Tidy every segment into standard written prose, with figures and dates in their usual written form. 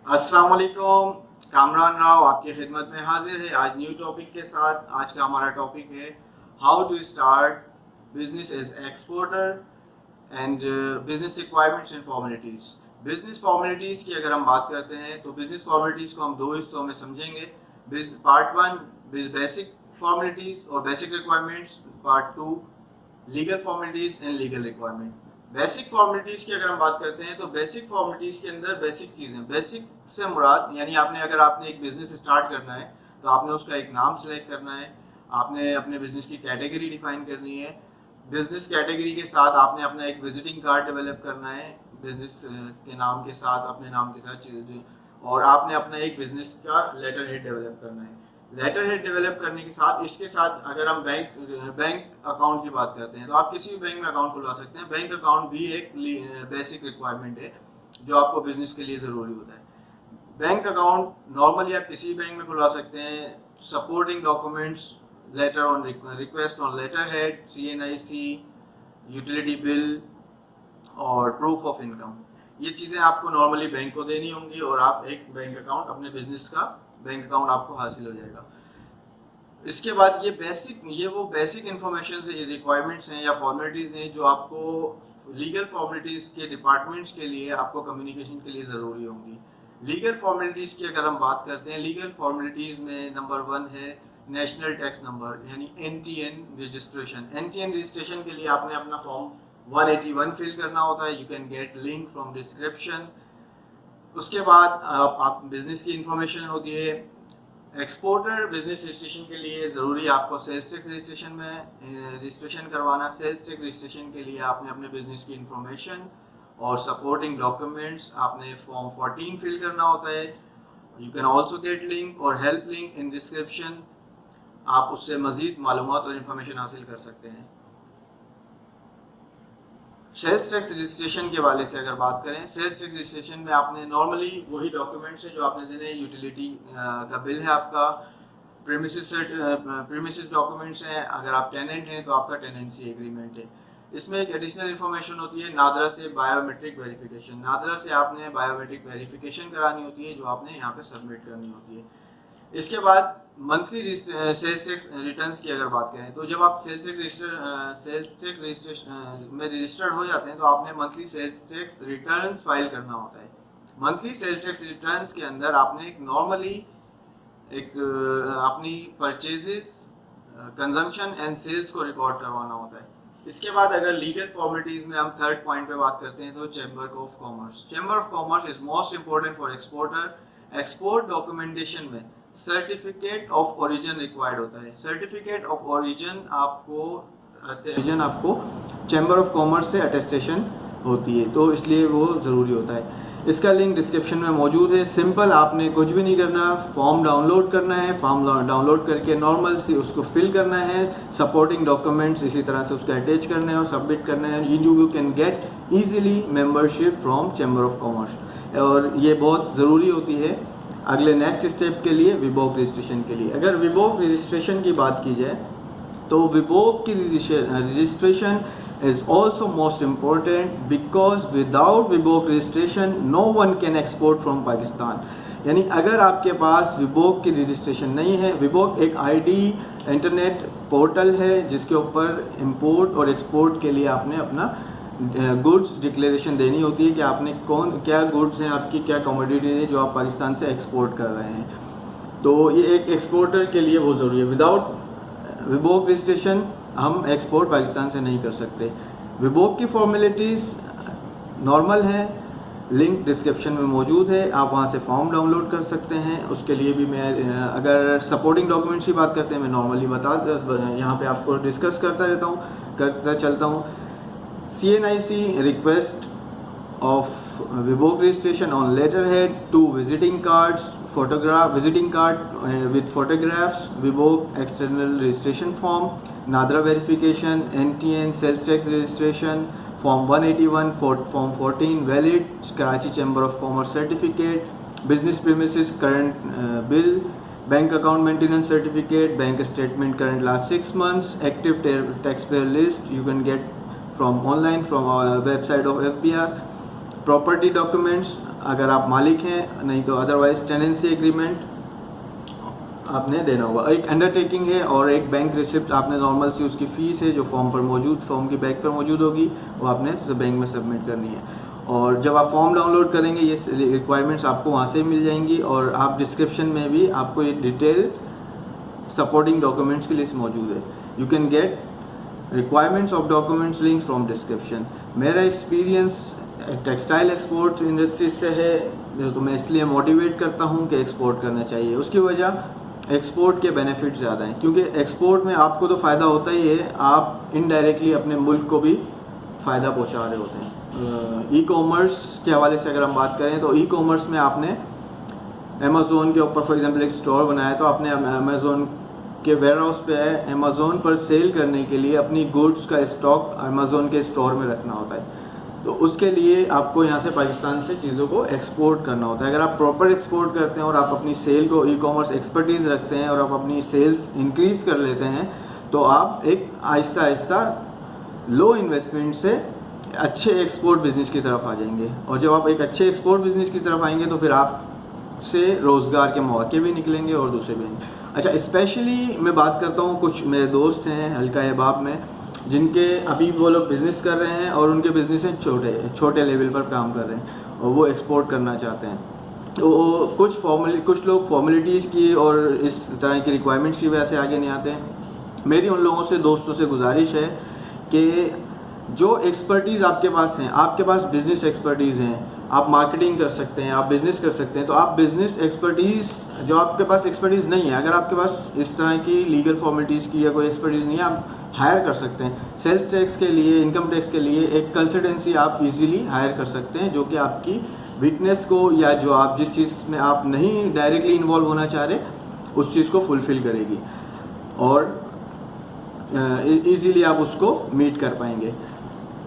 अस्सलाम वालेकुम। कामरान राव आपकी खिदमत में हाजिर है आज न्यू टॉपिक के साथ। आज का हमारा टॉपिक है how to start business as exporter and business requirements and formalities. Business formalities की अगर हम बात करते हैं तो बिजनेस फॉर्मेलिटीज़ को हम दो हिस्सों में समझेंगे। पार्ट वन बेसिक फॉर्मेलिटीज़ और basic requirements, part two legal formalities and legal requirement. Basic formalities की अगर हम बात करते हैं तो बेसिक फॉर्मेलिटीज़ के अंदर बेसिक चीज़ें, बेसिक से मुराद यानी अगर आपने एक बिज़नेस स्टार्ट करना है तो आपने उसका एक नाम सेलेक्ट करना है, आपने अपने बिज़नेस की कैटेगरी डिफाइन करनी है, बिज़नेस कैटेगरी के साथ आपने अपना एक विजिटिंग कार्ड डेवलप करना है बिज़नेस के नाम के साथ, अपने नाम के साथ चीज़ें, और आपने अपना एक बिज़नेस का लेटर हेड डेवलप करना है। लेटर हेड डेवलप करने के साथ इसके साथ अगर हम बैंक अकाउंट की बात करते हैं तो आप किसी भी बैंक में अकाउंट खुलवा सकते हैं। बैंक अकाउंट भी एक बेसिक रिक्वायरमेंट है जो आपको बिजनेस के लिए ज़रूरी होता है। बैंक अकाउंट नॉर्मली आप किसी बैंक में खुलवा सकते हैं। Supporting documents, letter on request on letter head, CNIC, utility bill और प्रूफ ऑफ इनकम, ये चीज़ें आपको नॉर्मली बैंक को देनी होंगी और आप एक बैंक अकाउंट, अपने बिजनेस का बैंक अकाउंट आपको हासिल हो जाएगा। इसके बाद ये वो बेसिक इंफॉर्मेशन से रिक्वायरमेंट्स हैं या फॉर्मेलिटीज़ हैं जो आपको लीगल फॉर्मेलिटीज़ के डिपार्टमेंट्स के लिए, आपको कम्युनिकेशन के लिए ज़रूरी होंगी। लीगल फॉर्मेलिटीज़ की अगर हम बात करते हैं, लीगल फॉर्मेलिटीज़ में नंबर वन है नेशनल टैक्स नंबर यानी NTN रजिस्ट्रेशन। NTN रजिस्ट्रेशन के लिए आपने अपना फॉर्म 181 फिल करना होता है। You can get link from description. उसके बाद आप बिजनेस की इंफॉर्मेशन होती है। एक्सपोर्टर बिजनेस रजिस्ट्रेशन के लिए ज़रूरी आपको सेल्स टैक्स रजिस्ट्रेशन में रजिस्ट्रेशन करवाना। सेल्स टैक्स रजिस्ट्रेशन के लिए आपने अपने बिजनेस की इंफॉर्मेशन और सपोर्टिंग डॉक्यूमेंट्स आपने फॉर्म 14 फिल करना होता है। You can also get link और हेल्प लिंक इन डिस्क्रिप्शन। आप उससे मज़ीद मालूमात और इन्फॉर्मेशन हासिल कर सकते हैं। सेल्स टैक्स रजिस्ट्रेशन के वाले से अगर बात करें, सेल्स टैक्स रजिस्ट्रेशन में आपने नॉर्मली वही डॉक्यूमेंट्स हैं जो आपने देने हैं। यूटिलिटी का बिल है आपका, प्रीमिसेस डॉक्यूमेंट्स हैं, अगर आप टेनेंट हैं तो आपका टेनेंसी एग्रीमेंट है। इसमें एक एडिशनल इन्फॉर्मेशन होती है नादरा से बायोमेट्रिक वेरिफिकेशन। नादरा से आपने बायोमेट्रिक वेरिफिकेशन करानी होती है जो आपने यहाँ पे सबमिट करनी होती है। इसके बाद मंथली सेल्स टैक्स रिटर्न्स की अगर बात करें तो जब आप सेल्स टैक्स रजिस्ट्रेशन में रजिस्टर्ड हो जाते हैं तो आपने monthly sales tax returns file करना होता है। मंथली सेल्स टैक्स रिटर्न्स के अंदर आपने एक नॉर्मली अपनी परचेजेस, कंजम्पशन एंड सेल्स को रिकॉर्ड करवाना होता है। इसके बाद अगर लीगल फॉर्मेलिटीज़ में हम थर्ड पॉइंट पे बात करते हैं तो chamber of commerce. Chamber of commerce is most important for exporter. Export documentation में सर्टिफिकेट ऑफ ओरिजिन रिक्वायर्ड होता है। सर्टिफिकेट ऑफ ओरिजिन आपको चैम्बर ऑफ कॉमर्स से अटेस्टेशन होती है, तो इसलिए वो ज़रूरी होता है। इसका लिंक डिस्क्रिप्शन में मौजूद है। सिंपल, आपने कुछ भी नहीं करना, फॉर्म डाउनलोड करना है। फॉर्म डाउनलोड करके नॉर्मल से उसको फिल करना है, सपोर्टिंग डॉक्यूमेंट्स इसी तरह से उसको अटैच करना है और सबमिट करना है। You can get easily membership from chamber of commerce, और ये बहुत ज़रूरी होती है अगले नेक्स्ट स्टेप के लिए, विबोक रजिस्ट्रेशन के लिए। अगर विबोक रजिस्ट्रेशन की बात की जाए तो विबोक की registration is also most important because without WeBOC registration no one can export from Pakistan. यानी अगर आपके पास विबोक की रजिस्ट्रेशन नहीं है, विबोक एक ID इंटरनेट पोर्टल है जिसके ऊपर इंपोर्ट और एक्सपोर्ट के लिए आपने अपना गुड्स डिक्लेरेशन देनी होती है कि आपने क्या गुड्स हैं, आपकी क्या कमोडिटी है जो आप पाकिस्तान से एक्सपोर्ट कर रहे हैं। तो ये एक एक्सपोर्टर के लिए बहुत ज़रूरी है। विदाउट विबोक रजिस्ट्रेशन हम एक्सपोर्ट पाकिस्तान से नहीं कर सकते। विबोक की फॉर्मेलिटीज़ नॉर्मल हैं, लिंक डिस्क्रिप्शन में मौजूद है, आप वहाँ से फॉर्म डाउनलोड कर सकते हैं। उसके लिए भी मैं अगर सपोर्टिंग डॉक्यूमेंट्स की बात करते हैं, मैं नॉर्मली यहाँ पे आपको डिस्कस करता चलता हूँ। CNIC request of विबोक registration on letterhead, 2 visiting cards, visiting card with photographs, विबोक external registration form, NADRA verification, NTN sales tax registration, form 181, form 14 valid, Karachi Chamber of Commerce certificate, business premises current bill, bank account maintenance certificate, bank statement current last 6 months, active taxpayer list you can get from online from our website of FBR, property documents, अगर आप मालिक हैं, नहीं तो otherwise tenancy agreement आपने देना होगा। एक अंडरटेकिंग है और एक बैंक रिसिप्ट आपने नॉर्मल सी उसकी फ़ीस है जो फॉर्म पर मौजूद, फॉर्म की बैक पर मौजूद होगी, वो आपने बैंक में सबमिट करनी है। और जब आप फॉर्म डाउनलोड करेंगे ये रिक्वायरमेंट्स आपको वहाँ से मिल जाएंगी, और आप डिस्क्रिप्शन में भी आपको ये डिटेल सपोर्टिंग डॉक्यूमेंट्स की लिस्ट मौजूद है। You can get requirements of documents links from description. मेरा एक्सपीरियंस टेक्सटाइल एक्सपोर्ट इंडस्ट्री से है, तो मैं इसलिए मोटिवेट करता हूँ कि एक्सपोर्ट करना चाहिए। उसकी वजह एक्सपोर्ट के बेनिफिट ज़्यादा हैं, क्योंकि एक्सपोर्ट में आपको तो फ़ायदा होता ही है, आप इनडायरेक्टली अपने मुल्क को भी फ़ायदा पहुँचा रहे होते हैं। ई कॉमर्स के हवाले से अगर हम बात करें तो ई कॉमर्स में आपने अमेज़ोन के ऊपर फॉर एग्जांपल एक स्टोर बनाया, तो आपने अमेज़ोन के वेयर हाउस पे है, अमेज़ोन पर सेल करने के लिए अपनी गुड्स का स्टॉक अमेज़ोन के स्टोर में रखना होता है। तो उसके लिए आपको यहाँ से पाकिस्तान से चीज़ों को एक्सपोर्ट करना होता है। अगर आप प्रॉपर एक्सपोर्ट करते हैं और आप अपनी सेल को ई कॉमर्स एक्सपर्टीज़ रखते हैं और आप अपनी सेल्स इंक्रीज़ कर लेते हैं, तो आप एक आहिस्ता आहिस्ता लो इन्वेस्टमेंट से अच्छे एक्सपोर्ट बिज़नेस की तरफ आ जाएंगे। और जब आप एक अच्छे एक्सपोर्ट बिज़नेस की तरफ आएंगे तो फिर आप से रोज़गार के मौके भी निकलेंगे और दूसरे भी नहीं। अच्छा, स्पेशली मैं बात करता हूँ, कुछ मेरे दोस्त हैं हल्का अहबाब में जिनके अभी वो लोग बिज़नेस कर रहे हैं और उनके बिज़नेस हैं छोटे लेवल पर काम कर रहे हैं और वो एक्सपोर्ट करना चाहते हैं। तो कुछ लोग फॉर्मेलिटीज़ की और इस तरह की रिक्वायरमेंट्स की वजह से आगे नहीं आते हैं। मेरी उन लोगों से, दोस्तों से गुजारिश है कि जो एक्सपर्टीज़ आपके पास हैं, आपके पास बिज़नेस एक्सपर्टीज़ हैं, आप मार्केटिंग कर सकते हैं, आप बिज़नेस कर सकते हैं, तो आप बिज़नेस एक्सपर्टीज़, जो आपके पास एक्सपर्टीज़ नहीं है, अगर आपके पास इस तरह की लीगल फॉर्मेलिटीज़ की या कोई एक्सपर्टीज़ नहीं है, आप हायर कर सकते हैं। सेल्स टैक्स के लिए, इनकम टैक्स के लिए एक कंसल्टेंसी आप इजीली हायर कर सकते हैं, जो कि आपकी वीकनेस को या जो आप जिस चीज़ में आप नहीं डायरेक्टली इन्वॉल्व होना चाह रहे उस चीज़ को फुलफ़िल करेगी और इजीली आप उसको मीट कर पाएंगे।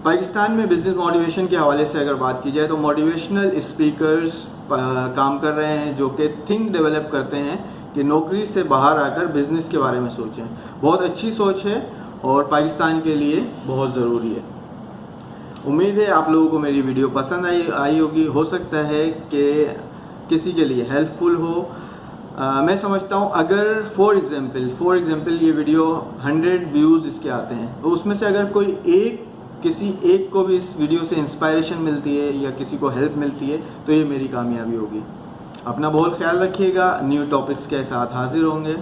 पाकिस्तान में बिज़नेस मोटिवेशन के हवाले से अगर बात की जाए तो मोटिवेशनल स्पीकर्स काम कर रहे हैं जो कि थिंक डेवलप करते हैं कि नौकरी से बाहर आकर बिज़नेस के बारे में सोचें। बहुत अच्छी सोच है और पाकिस्तान के लिए बहुत ज़रूरी है। उम्मीद है आप लोगों को मेरी वीडियो पसंद आई होगी। हो सकता है कि किसी के लिए हेल्पफुल हो। मैं समझता हूँ अगर फॉर एग्ज़ाम्पल ये वीडियो 100 व्यूज़ इसके आते हैं, तो उसमें से अगर किसी एक को भी इस वीडियो से इंस्पायरेशन मिलती है या किसी को हेल्प मिलती है, तो ये मेरी कामयाबी होगी। अपना बहुत ख्याल रखिएगा। न्यू टॉपिक्स के साथ हाजिर होंगे।